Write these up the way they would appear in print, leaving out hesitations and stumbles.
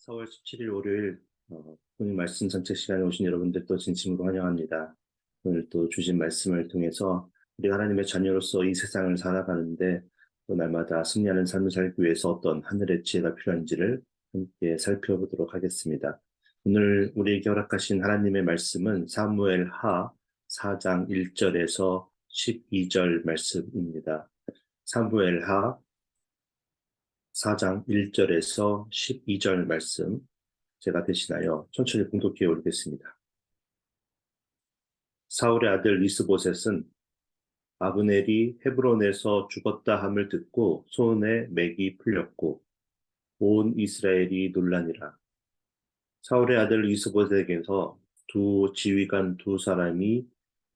4월 17일 월요일 오늘 말씀 전체 시간에 오신 여러분들 또 진심으로 환영합니다. 오늘 또 주신 말씀을 통해서 우리 하나님의 자녀로서 이 세상을 살아가는데 또 날마다 승리하는 삶을 살기 위해서 어떤 하늘의 지혜가 필요한지를 함께 살펴보도록 하겠습니다. 오늘 우리에게 허락하신 하나님의 말씀은 사무엘 하 4장 1절에서 12절 말씀입니다. 사무엘 하 4장 1절에서 12절 말씀 제가 대신하여 천천히 공독기에 올리겠습니다. 사울의 아들 이스보셋은 아브넬이 헤브론에서 죽었다 함을 듣고 손에 맥이 풀렸고 온 이스라엘이 놀라니라. 사울의 아들 이스보셋에게서 두 지휘관 두 사람이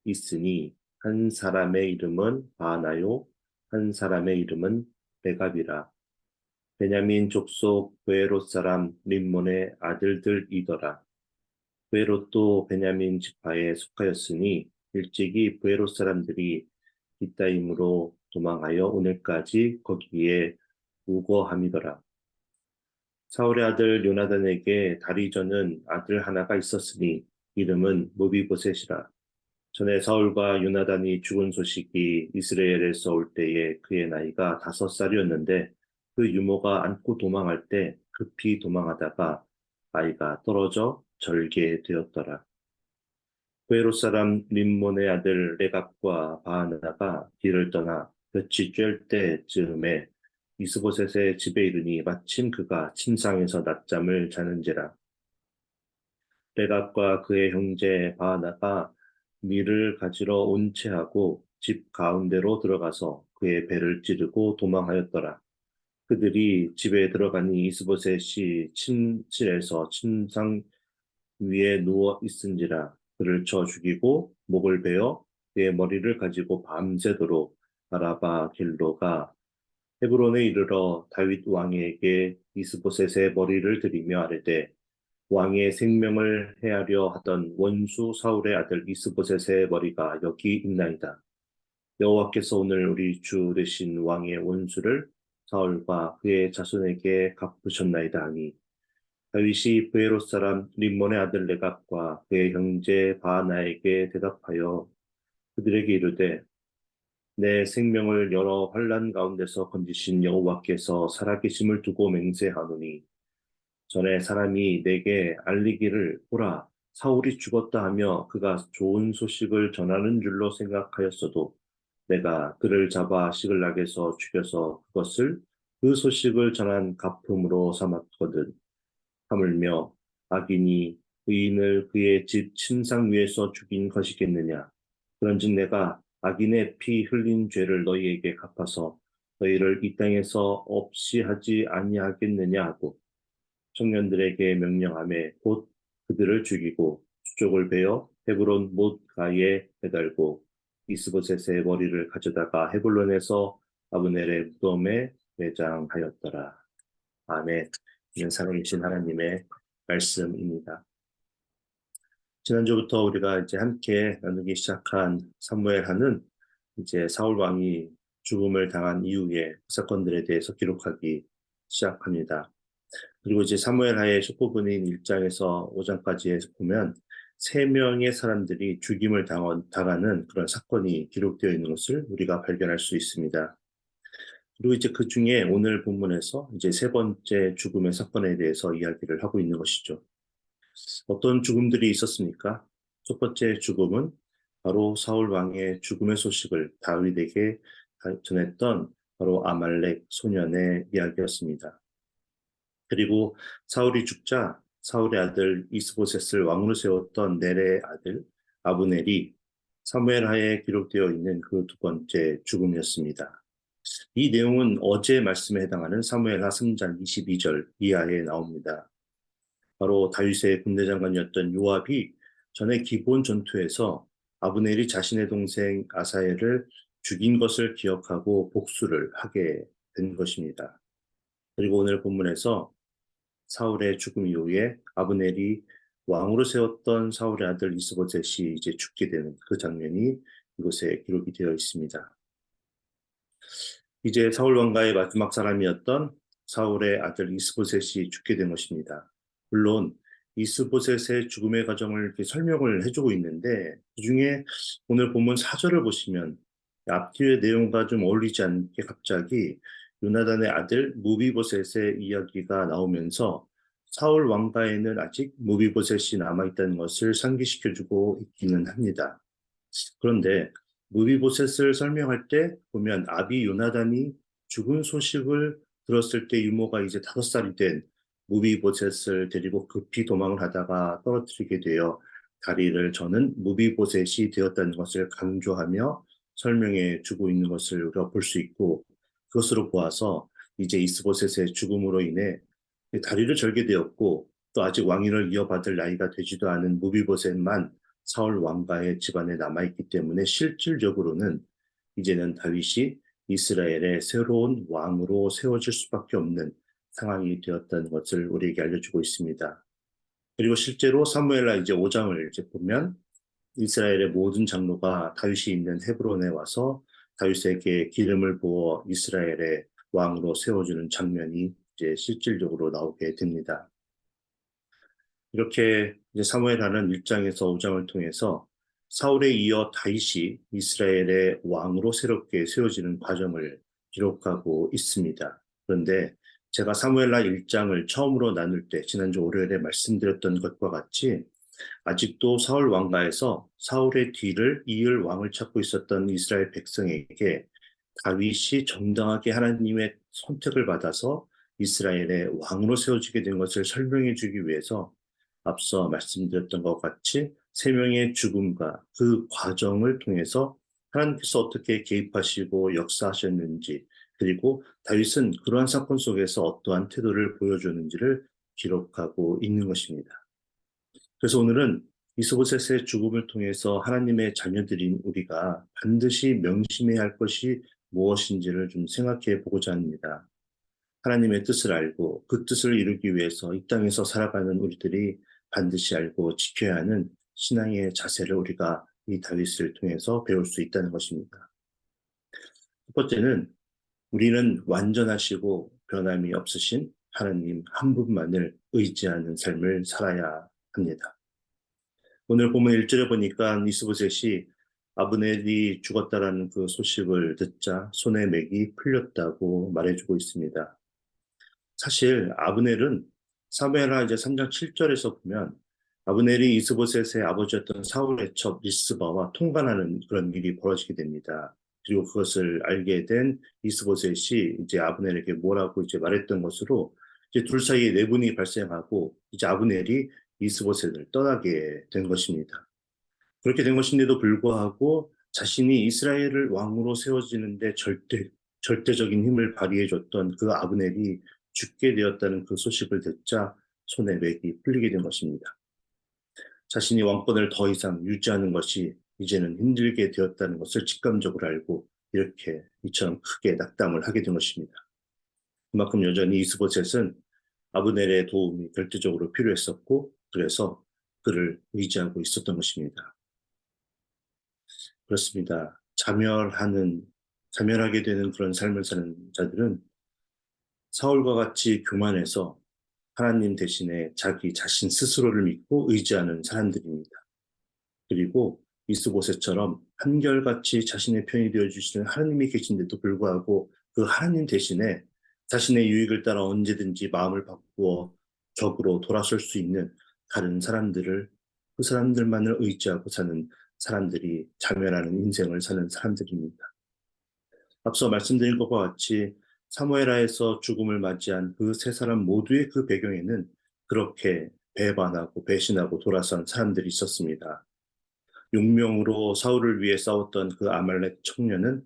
있으니 한 사람의 이름은 바나요 한 사람의 이름은 레갑이라. 베냐민 족속 브에롯 사람 림몬의 아들들이더라. 브에롯도 베냐민 지파에 속하였으니 일찍이 브에롯 사람들이 깃다임으로 도망하여 오늘까지 거기에 우거함이더라. 사울의 아들 요나단에게 다리 저는 아들 하나가 있었으니 이름은 무비보셋이라. 전에 사울과 요나단이 죽은 소식이 이스라엘에서 올 때에 그의 나이가 5살이었는데 그 유모가 안고 도망할 때 급히 도망하다가 아이가 떨어져 절게 되었더라. 브에롯 사람 림몬의 아들 레갑과 바하나가 길을 떠나 볕이 쬐을 때쯤에 이스보셋의 집에 이르니 마침 그가 침상에서 낮잠을 자는지라. 레갑과 그의 형제 바하나가 밀을 가지러 온 채하고 집 가운데로 들어가서 그의 배를 찌르고 도망하였더라. 그들이 집에 들어가니 이스보셋이 침실에서 침상 위에 누워 있은지라. 그를 쳐 죽이고 목을 베어 그의 머리를 가지고 밤새도록 아라바 길로 가 헤브론에 이르러 다윗 왕에게 이스보셋의 머리를 들이며 아뢰되 왕의 생명을 해하려 하던 원수 사울의 아들 이스보셋의 머리가 여기 있나이다. 여호와께서 오늘 우리 주 되신 왕의 원수를 사울과 그의 자손에게 갚으셨나이다 하니 다윗이 브에롯 사람 림몬의 아들 레갑과 그의 형제 바하나에게 대답하여 그들에게 이르되 내 생명을 여러 환난 가운데서 건지신 여호와께서 살아계심을 두고 맹세하노니 전에 사람이 내게 알리기를 보라 사울이 죽었다 하며 그가 좋은 소식을 전하는 줄로 생각하였어도 내가 그를 잡아 시글락에서 죽여서 그것을 그 소식을 전한 갚음으로 삼았거든. 하물며 악인이 의인을 그의 집 침상 위에서 죽인 것이겠느냐. 그런즉 내가 악인의 피 흘린 죄를 너희에게 갚아서 너희를 이 땅에서 없이 하지 아니하겠느냐 하고 청년들에게 명령하매 곧 그들을 죽이고 수족을 베어 헤브론 못가에 매달고 이스보셋의 머리를 가져다가 헤블론에서 아브넬의 무덤에 매장하였더라. 아멘. 이는 살아계신 하나님의 말씀입니다. 지난주부터 우리가 이제 함께 나누기 시작한 사무엘하는 이제 사울 왕이 죽음을 당한 이후의 사건들에 대해서 기록하기 시작합니다. 그리고 이제 사무엘하의 19분인 1장에서 5장까지 보면 3명의 사람들이 죽임을 당하는 그런 사건이 기록되어 있는 것을 우리가 발견할 수 있습니다. 그리고 이제 그 중에 오늘 본문에서 이제 3번째 죽음의 사건에 대해서 이야기를 하고 있는 것이죠. 어떤 죽음들이 있었습니까? 첫 번째 죽음은 바로 사울 왕의 죽음의 소식을 다윗에게 전했던 바로 아말렉 소년의 이야기였습니다. 그리고 사울이 죽자 사울의 아들 이스보셋을 왕으로 세웠던 넬의 아들 아브넬이 사무엘하에 기록되어 있는 그 두 번째 죽음이었습니다. 이 내용은 어제 말씀에 해당하는 사무엘하 3장 22절 이하에 나옵니다. 바로 다윗의 군대 장관이었던 요압이 전에 기본 전투에서 아브넬이 자신의 동생 아사엘을 죽인 것을 기억하고 복수를 하게 된 것입니다. 그리고 오늘 본문에서 사울의 죽음 이후에 아브넬이 왕으로 세웠던 사울의 아들 이스보셋이 이제 죽게 되는 그 장면이 이곳에 기록이 되어 있습니다. 이제 사울 왕가의 마지막 사람이었던 사울의 아들 이스보셋이 죽게 된 것입니다. 물론 이스보셋의 죽음의 과정을 이렇게 설명을 해주고 있는데 그중에 오늘 본문 4절을 보시면 앞뒤의 내용과 좀 어울리지 않게 갑자기 요나단의 아들 무비보셋의 이야기가 나오면서 사울 왕가에는 아직 무비보셋이 남아있다는 것을 상기시켜주고 있기는 합니다. 그런데 무비보셋을 설명할 때 보면 아비 요나단이 죽은 소식을 들었을 때 유모가 이제 5살이 된 무비보셋을 데리고 급히 도망을 하다가 떨어뜨리게 되어 다리를 저는 무비보셋이 되었다는 것을 강조하며 설명해 주고 있는 것을 우리가 볼 수 있고 그것으로 보아서 이제 이스보셋의 죽음으로 인해 다리를 절게 되었고 또 아직 왕위를 이어받을 나이가 되지도 않은 무비보셋만 사울 왕가의 집안에 남아있기 때문에 실질적으로는 이제는 다윗이 이스라엘의 새로운 왕으로 세워질 수밖에 없는 상황이 되었다는 것을 우리에게 알려주고 있습니다. 그리고 실제로 사무엘하 이제 5장을 이제 보면 이스라엘의 모든 장로가 다윗이 있는 헤브론에 와서 다윗에게 기름을 부어 이스라엘의 왕으로 세워주는 장면이 이제 실질적으로 나오게 됩니다. 이렇게 이제 사무엘하는 1장에서 5장을 통해서 사울에 이어 다윗이 이스라엘의 왕으로 새롭게 세워지는 과정을 기록하고 있습니다. 그런데 제가 사무엘하 1장을 처음으로 나눌 때 지난주 월요일에 말씀드렸던 것과 같이 아직도 사울 왕가에서 사울의 뒤를 이을 왕을 찾고 있었던 이스라엘 백성에게 다윗이 정당하게 하나님의 선택을 받아서 이스라엘의 왕으로 세워지게 된 것을 설명해 주기 위해서 앞서 말씀드렸던 것 같이 세 명의 죽음과 그 과정을 통해서 하나님께서 어떻게 개입하시고 역사하셨는지 그리고 다윗은 그러한 사건 속에서 어떠한 태도를 보여주는지를 기록하고 있는 것입니다. 그래서 오늘은 이스보셋의 죽음을 통해서 하나님의 자녀들인 우리가 반드시 명심해야 할 것이 무엇인지를 좀 생각해 보고자 합니다. 하나님의 뜻을 알고 그 뜻을 이루기 위해서 이 땅에서 살아가는 우리들이 반드시 알고 지켜야 하는 신앙의 자세를 우리가 이 다윗을 통해서 배울 수 있다는 것입니다. 첫 번째는 우리는 완전하시고 변함이 없으신 하나님 한 분만을 의지하는 삶을 살아야 합니다. 오늘 보면 1절에 보니까 이스보셋이 아브넬이 죽었다라는 그 소식을 듣자 손에 맥이 풀렸다고 말해주고 있습니다. 사실 아브넬은 사무엘하 이제 3장 7절에서 보면 아브넬이 이스보셋의 아버지였던 사울의 첩 리스바와 통관하는 그런 일이 벌어지게 됩니다. 그리고 그것을 알게 된 이스보셋이 이제 아브넬에게 뭐라고 이제 말했던 것으로 이제 둘 사이에 내분이 발생하고 이제 아브넬이 이스보셋을 떠나게 된 것입니다. 그렇게 된 것인데도 불구하고 자신이 이스라엘을 왕으로 세워지는데 절대적인 힘을 발휘해줬던 그 아브넬이 죽게 되었다는 그 소식을 듣자 손에 맥이 풀리게 된 것입니다. 자신이 왕권을 더 이상 유지하는 것이 이제는 힘들게 되었다는 것을 직감적으로 알고 이렇게 이처럼 크게 낙담을 하게 된 것입니다. 그만큼 여전히 이스보셋은 아브넬의 도움이 절대적으로 필요했었고 그래서 그를 의지하고 있었던 것입니다. 그렇습니다. 자멸하게 되는 그런 삶을 사는 자들은 사울과 같이 교만해서 하나님 대신에 자기 자신 스스로를 믿고 의지하는 사람들입니다. 그리고 이스보셋처럼 한결같이 자신의 편이 되어주시는 하나님이 계신데도 불구하고 그 하나님 대신에 자신의 유익을 따라 언제든지 마음을 바꾸어 적으로 돌아설 수 있는 다른 사람들을 그 사람들만을 의지하고 사는 사람들이 자멸하는 인생을 사는 사람들입니다. 앞서 말씀드린 것과 같이 사무엘하에서 죽음을 맞이한 그 세 사람 모두의 그 배경에는 그렇게 배반하고 배신하고 돌아선 사람들이 있었습니다. 용명으로 사울을 위해 싸웠던 그 아말렉 청년은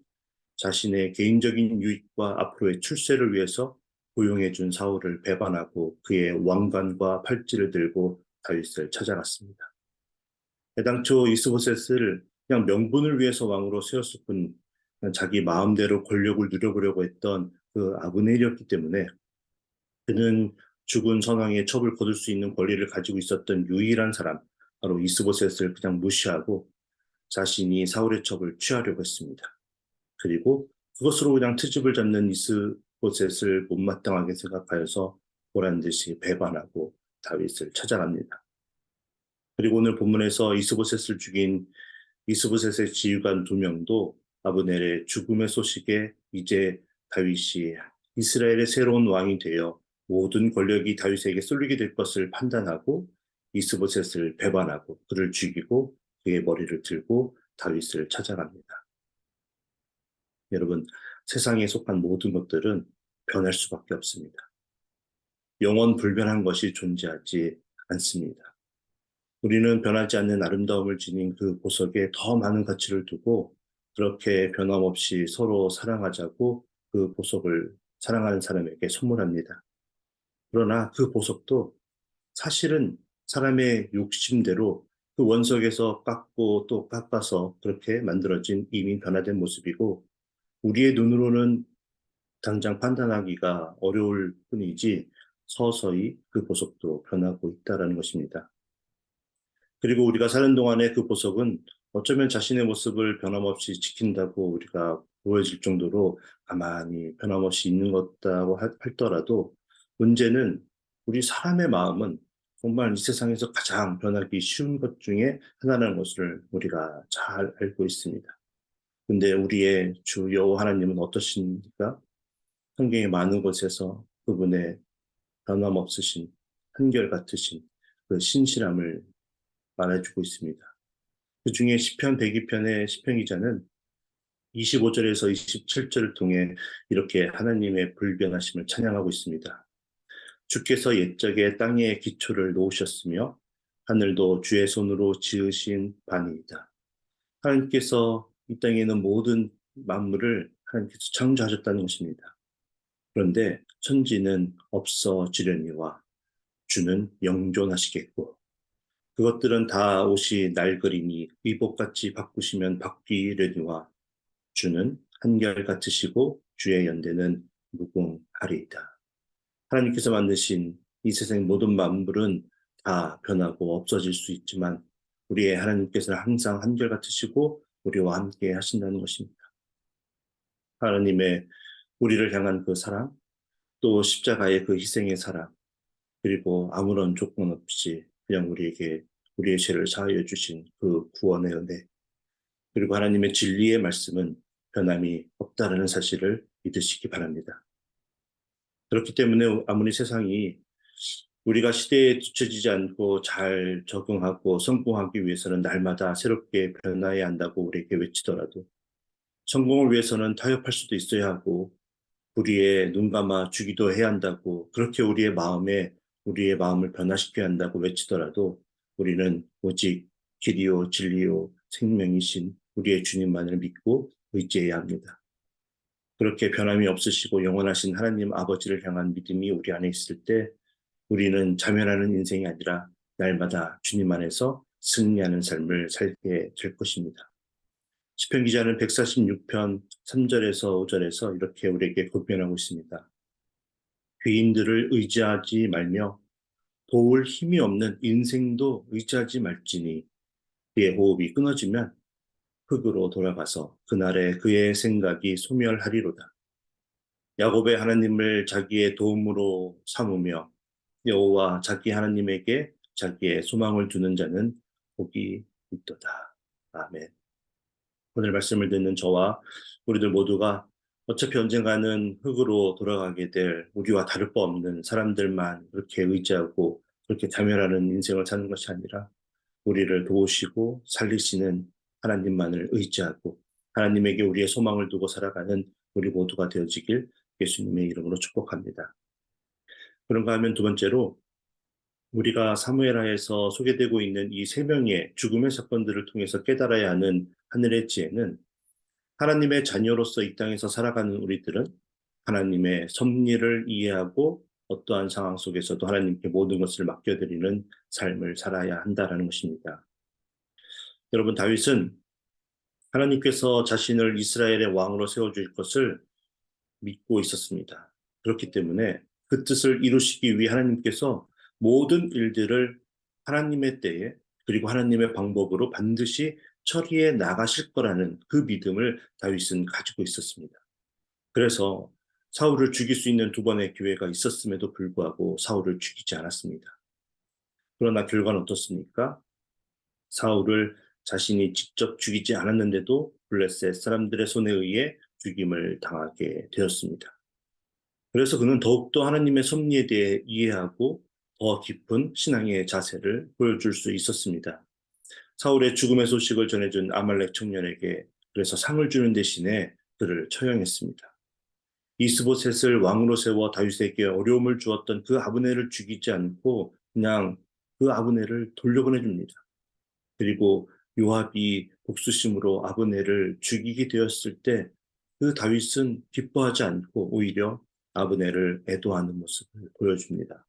자신의 개인적인 유익과 앞으로의 출세를 위해서 고용해준 사울을 배반하고 그의 왕관과 팔찌를 들고 다윗을 찾아갔습니다. 애당초 이스보셋을 그냥 명분을 위해서 왕으로 세웠을 뿐 그냥 자기 마음대로 권력을 누려보려고 했던 그 아브넬이었기 때문에 그는 죽은 선왕의 첩을 거둘 수 있는 권리를 가지고 있었던 유일한 사람, 바로 이스보셋을 그냥 무시하고 자신이 사울의 첩을 취하려고 했습니다. 그리고 그것으로 그냥 트집을 잡는 이스보셋을 못마땅하게 생각하여서 보란 듯이 배반하고 다윗을 찾아갑니다. 그리고 오늘 본문에서 이스보셋을 죽인 이스보셋의 지휘관 두 명도 아브넬의 죽음의 소식에 이제 다윗이 이스라엘의 새로운 왕이 되어 모든 권력이 다윗에게 쏠리게 될 것을 판단하고 이스보셋을 배반하고 그를 죽이고 그의 머리를 들고 다윗을 찾아갑니다. 여러분, 세상에 속한 모든 것들은 변할 수밖에 없습니다. 영원 불변한 것이 존재하지 않습니다. 우리는 변하지 않는 아름다움을 지닌 그 보석에 더 많은 가치를 두고 그렇게 변함없이 서로 사랑하자고 그 보석을 사랑하는 사람에게 선물합니다. 그러나 그 보석도 사실은 사람의 욕심대로 그 원석에서 깎고 또 깎아서 그렇게 만들어진 이미 변화된 모습이고 우리의 눈으로는 당장 판단하기가 어려울 뿐이지 서서히 그 보석도 변하고 있다는 것입니다. 그리고 우리가 사는 동안에 그 보석은 어쩌면 자신의 모습을 변함없이 지킨다고 우리가 보여질 정도로 가만히 변함없이 있는 것다고 할더라도 문제는 우리 사람의 마음은 정말 이 세상에서 가장 변하기 쉬운 것 중에 하나라는 것을 우리가 잘 알고 있습니다. 근데 우리의 주 여호와 하나님은 어떠십니까? 성경의 많은 곳에서 그분의 변함없으신 한결같으신 그 신실함을 말해주고 있습니다. 그 중에 시편 102편의 시편 기자는 25절에서 27절을 통해 이렇게 하나님의 불변하심을 찬양하고 있습니다. 주께서 옛적에 땅에 기초를 놓으셨으며 하늘도 주의 손으로 지으신 바니이다. 하나님께서 이 땅에 있는 모든 만물을 하나님께서 창조하셨다는 것입니다. 그런데 천지는 없어지려니와 주는 영존하시겠고 그것들은 다 옷이 낡으리니 의복같이 바꾸시면 바뀌려니와 주는 한결같으시고 주의 연대는 무궁하리이다. 하나님께서 만드신 이 세상 모든 만물은 다 변하고 없어질 수 있지만 우리의 하나님께서는 항상 한결같으시고 우리와 함께 하신다는 것입니다. 하나님의 우리를 향한 그 사랑, 또 십자가의 그 희생의 사랑, 그리고 아무런 조건 없이 그냥 우리에게 우리의 죄를 사하여 주신 그 구원의 은혜, 그리고 하나님의 진리의 말씀은 변함이 없다는 사실을 믿으시기 바랍니다. 그렇기 때문에 아무리 세상이 우리가 시대에 뒤처지지 않고 잘 적응하고 성공하기 위해서는 날마다 새롭게 변화해야 한다고 우리에게 외치더라도 성공을 위해서는 타협할 수도 있어야 하고 우리의 눈 감아 주기도 해야 한다고 그렇게 우리의 마음을 변화시켜야 한다고 외치더라도 우리는 오직 길이요 진리요 생명이신 우리의 주님만을 믿고 의지해야 합니다. 그렇게 변함이 없으시고 영원하신 하나님 아버지를 향한 믿음이 우리 안에 있을 때 우리는 자멸하는 인생이 아니라 날마다 주님 안에서 승리하는 삶을 살게 될 것입니다. 시편 기자는 146편 3절에서 5절에서 이렇게 우리에게 권면하고 있습니다. 귀인들을 의지하지 말며 도울 힘이 없는 인생도 의지하지 말지니 그의 호흡이 끊어지면 흙으로 돌아가서 그날에 그의 생각이 소멸하리로다. 야곱의 하나님을 자기의 도움으로 삼으며 여호와 자기 하나님에게 자기의 소망을 두는 자는 복이 있도다. 아멘. 오늘 말씀을 듣는 저와 우리들 모두가 어차피 언젠가는 흙으로 돌아가게 될 우리와 다를 바 없는 사람들만 그렇게 의지하고 그렇게 자멸하는 인생을 사는 것이 아니라 우리를 도우시고 살리시는 하나님만을 의지하고 하나님에게 우리의 소망을 두고 살아가는 우리 모두가 되어지길 예수님의 이름으로 축복합니다. 그런가 하면 두 번째로 우리가 사무엘하에서 소개되고 있는 이 세 명의 죽음의 사건들을 통해서 깨달아야 하는 하늘의 지혜는 하나님의 자녀로서 이 땅에서 살아가는 우리들은 하나님의 섭리를 이해하고 어떠한 상황 속에서도 하나님께 모든 것을 맡겨드리는 삶을 살아야 한다는 것입니다. 여러분, 다윗은 하나님께서 자신을 이스라엘의 왕으로 세워줄 것을 믿고 있었습니다. 그렇기 때문에 그 뜻을 이루시기 위해 하나님께서 모든 일들을 하나님의 때에 그리고 하나님의 방법으로 반드시 처리해 나가실 거라는 그 믿음을 다윗은 가지고 있었습니다. 그래서 사울을 죽일 수 있는 두 번의 기회가 있었음에도 불구하고 사울을 죽이지 않았습니다. 그러나 결과는 어떻습니까? 사울을 자신이 직접 죽이지 않았는데도 블레셋 사람들의 손에 의해 죽임을 당하게 되었습니다. 그래서 그는 더욱더 하나님의 섭리에 대해 이해하고 더 깊은 신앙의 자세를 보여줄 수 있었습니다. 사울의 죽음의 소식을 전해준 아말렉 청년에게 그래서 상을 주는 대신에 그를 처형했습니다. 이스보셋을 왕으로 세워 다윗에게 어려움을 주었던 그 아브넬을 죽이지 않고 그냥 그 아브넬을 돌려보내줍니다. 그리고 요압이 복수심으로 아브넬을 죽이게 되었을 때 그 다윗은 기뻐하지 않고 오히려 아브넬을 애도하는 모습을 보여줍니다.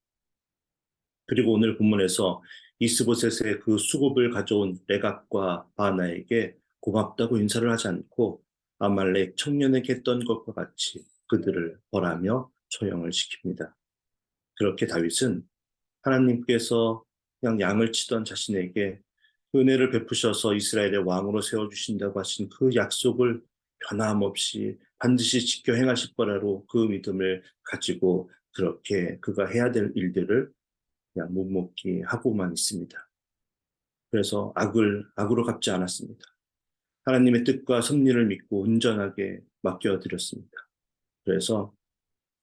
그리고 오늘 본문에서 이스보셋의 그 수급을 가져온 레갑과 바나에게 고맙다고 인사를 하지 않고 아말렉 청년에게 했던 것과 같이 그들을 벌하며 처형을 시킵니다. 그렇게 다윗은 하나님께서 그냥 양을 치던 자신에게 은혜를 베푸셔서 이스라엘의 왕으로 세워주신다고 하신 그 약속을 변함없이 반드시 지켜 행하실 거라고 그 믿음을 가지고 그렇게 그가 해야 될 일들을 그냥 묵묵히 하고만 있습니다. 그래서 악으로 갚지 않았습니다. 하나님의 뜻과 섭리를 믿고 온전하게 맡겨드렸습니다. 그래서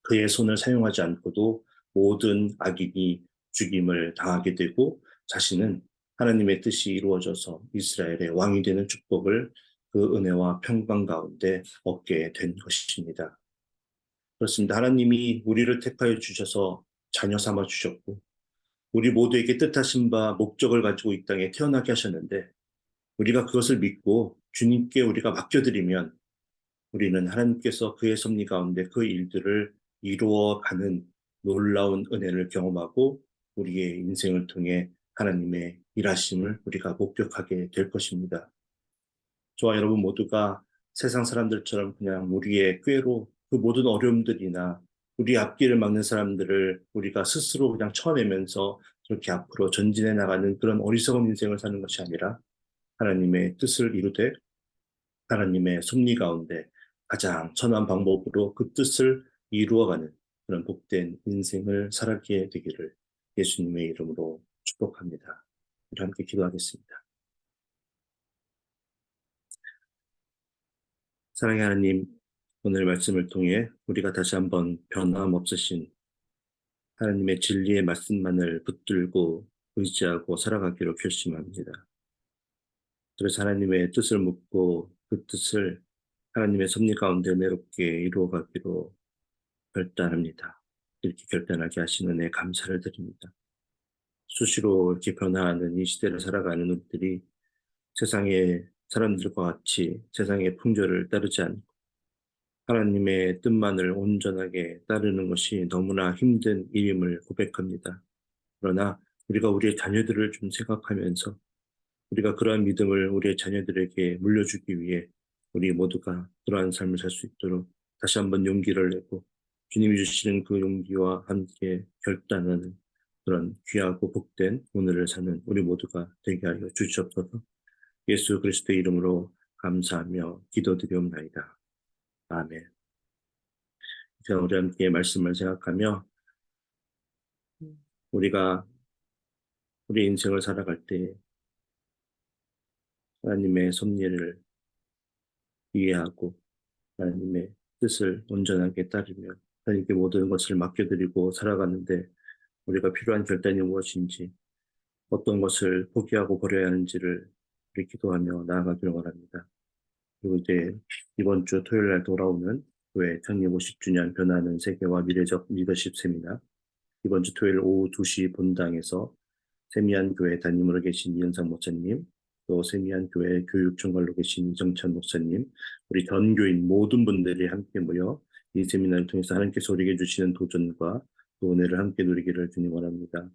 그의 손을 사용하지 않고도 모든 악인이 죽임을 당하게 되고 자신은 하나님의 뜻이 이루어져서 이스라엘의 왕이 되는 축복을 그 은혜와 평강 가운데 얻게 된 것입니다. 그렇습니다. 하나님이 우리를 택하여 주셔서 자녀 삼아 주셨고 우리 모두에게 뜻하신 바 목적을 가지고 이 땅에 태어나게 하셨는데 우리가 그것을 믿고 주님께 우리가 맡겨드리면 우리는 하나님께서 그의 섭리 가운데 그 일들을 이루어가는 놀라운 은혜를 경험하고 우리의 인생을 통해 하나님의 일하심을 우리가 목격하게 될 것입니다. 저와 여러분 모두가 세상 사람들처럼 그냥 우리의 꾀로 그 모든 어려움들이나 우리 앞길을 막는 사람들을 우리가 스스로 그냥 쳐내면서 그렇게 앞으로 전진해 나가는 그런 어리석은 인생을 사는 것이 아니라 하나님의 뜻을 이루되 하나님의 섭리 가운데 가장 선한 방법으로 그 뜻을 이루어가는 그런 복된 인생을 살게 되기를 예수님의 이름으로 축복합니다. 우리 함께 기도하겠습니다. 사랑의 하나님, 오늘 말씀을 통해 우리가 다시 한번 변함없으신 하나님의 진리의 말씀만을 붙들고 의지하고 살아가기로 결심합니다. 그래서 하나님의 뜻을 묻고 그 뜻을 하나님의 섭리 가운데 내롭게 이루어가기로 결단합니다. 이렇게 결단하게 하시는 은혜 감사를 드립니다. 수시로 이렇게 변화하는 이 시대를 살아가는 우리들이 세상의 사람들과 같이 세상의 풍조를 따르지 않고 하나님의 뜻만을 온전하게 따르는 것이 너무나 힘든 일임을 고백합니다. 그러나 우리가 우리의 자녀들을 좀 생각하면서 우리가 그러한 믿음을 우리의 자녀들에게 물려주기 위해 우리 모두가 그러한 삶을 살 수 있도록 다시 한번 용기를 내고 주님이 주시는 그 용기와 함께 결단하는 그런 귀하고 복된 오늘을 사는 우리 모두가 되게 하여 주시옵소서. 예수 그리스도의 이름으로 감사하며 기도드리옵나이다. 아멘. 자, 우리 함께 말씀을 생각하며 우리가 우리 인생을 살아갈 때 하나님의 섭리를 이해하고 하나님의 뜻을 온전하게 따르며 하나님께 모든 것을 맡겨드리고 살아가는데 우리가 필요한 결단이 무엇인지 어떤 것을 포기하고 버려야 하는지를 우리 기도하며 나아가기를 원합니다. 그리고 이제 이번 주 토요일 날 돌아오는 교회 창립 50주년 변화하는 세계와 미래적 리더십 세미나 이번 주 토요일 오후 2시 본당에서 세미안 교회 담임으로 계신 이현상 목사님, 또 세미안 교회 교육총괄로 계신 이정찬 목사님, 우리 전교인 모든 분들이 함께 모여 이 세미나를 통해서 하나님께서 우리에게 주시는 도전과 또 은혜를 함께 누리기를 주님 원합니다.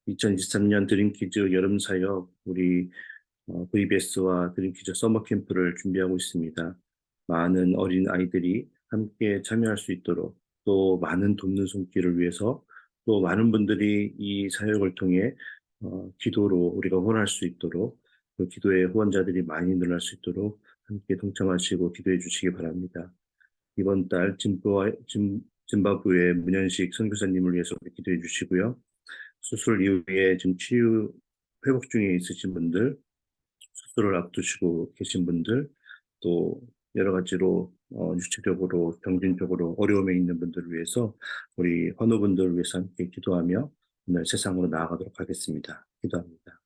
2023년 드림키즈 여름 사역 우리 VBS와 드림키즈 서머 캠프를 준비하고 있습니다. 많은 어린 아이들이 함께 참여할 수 있도록 또 많은 돕는 손길을 위해서 또 많은 분들이 이 사역을 통해 기도로 우리가 후원할 수 있도록 그 기도의 후원자들이 많이 늘어날 수 있도록 함께 동참하시고 기도해 주시기 바랍니다. 이번 달 짐바브웨 문현식 선교사님을 위해서 기도해 주시고요. 수술 이후에 지금 치유 회복 중에 있으신 분들, 수술을 앞두시고 계신 분들, 또 여러 가지로 육체적으로, 정신적으로 어려움에 있는 분들을 위해서 우리 환우분들을 위해서 함께 기도하며 오늘 세상으로 나아가도록 하겠습니다. 기도합니다.